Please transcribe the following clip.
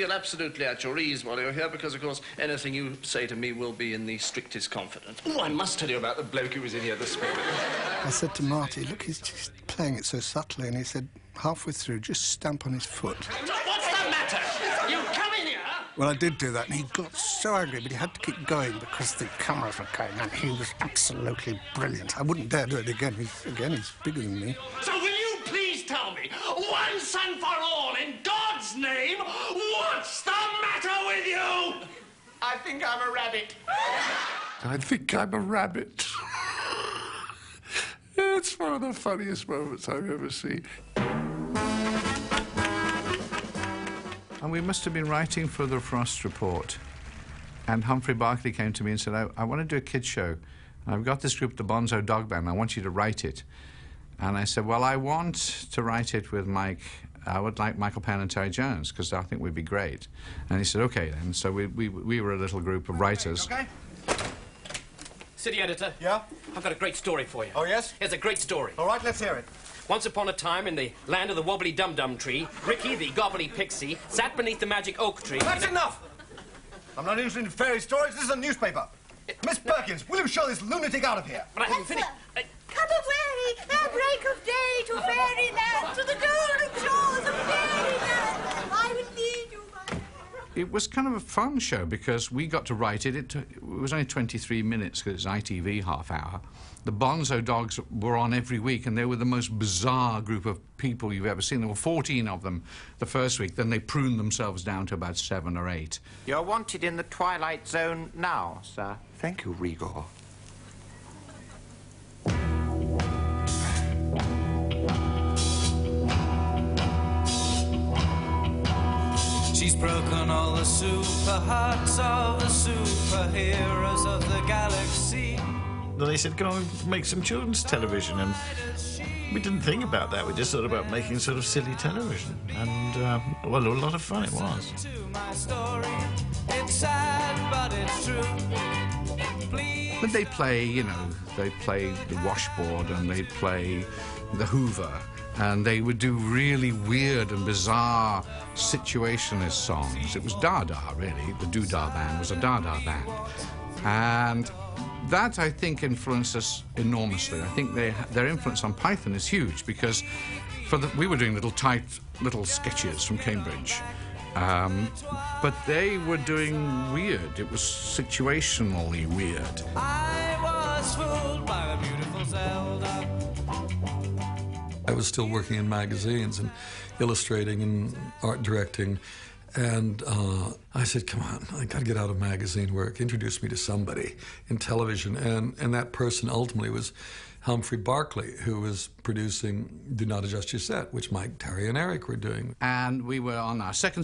feel absolutely at your ease while you're here, because, of course, anything you say to me will be in the strictest confidence. Oh, I must tell you about the bloke who was in here this morning. I said to Marty, look, he's just playing it so subtly, and he said, halfway through, just stamp on his foot. What's the matter? You come in here! Well, I did do that, and he got so angry, but he had to keep going because the cameras were going, and he was absolutely brilliant. I wouldn't dare do it again. He's bigger than me. So will you please tell me, once and for all, in God's name, what's the matter with you? I think I'm a rabbit. I think I'm a rabbit. It's one of the funniest moments I've ever seen. And we must have been writing for the Frost Report. And Humphrey Barclay came to me and said, I want to do a kids' show. And I've got this group, the Bonzo Dog Band. I want you to write it. And I said, well, I want to write it with Mike. I would like Michael Penn and Terry Jones, because I think we'd be great. And he said, OK, then. So we were a little group of writers. OK. City editor. Yeah? I've got a great story for you. Oh, yes? It's a great story. All right, let's hear it. Once upon a time, in the land of the wobbly dum-dum tree, Ricky, the gobbly pixie, sat beneath the magic oak tree... That's enough! I'm not interested in fairy stories. This is a newspaper. Miss Perkins, will you show this lunatic out of here? But I haven't finished... Come away, at break of day, to fairyland, to the golden shores of fairyland. I will lead you by... It was kind of a fun show because we got to write it. It was only 23 minutes because it's ITV half hour. The Bonzo Dogs were on every week, and they were the most bizarre group of people you've ever seen. There were 14 of them the first week. Then they pruned themselves down to about 7 or 8. You're wanted in the Twilight Zone now, sir. Thank you, Rigor. She's broken all the super hearts of the superheroes of the galaxy. They said, go and make some children's television, and we didn't think about that. We just thought about making sort of silly television, and, well, a lot of fun it was. It's sad, but it's true. But they play, you know, they play the washboard and they play the Hoover, and they would do really weird and bizarre situationist songs. It was DADA, really. The Doodah Band was a DADA band. And that, I think, influenced us enormously. I think their influence on Python is huge because we were doing little sketches from Cambridge. But they were doing weird. It was situationally weird. I was fooled by the beautiful Zelda. I was still working in magazines and illustrating and art directing. And I said, come on, I got to get out of magazine work. Introduce me to somebody in television. And that person ultimately was Humphrey Barclay, who was producing Do Not Adjust Your Set, which Mike, Terry, and Eric were doing. And we were on our second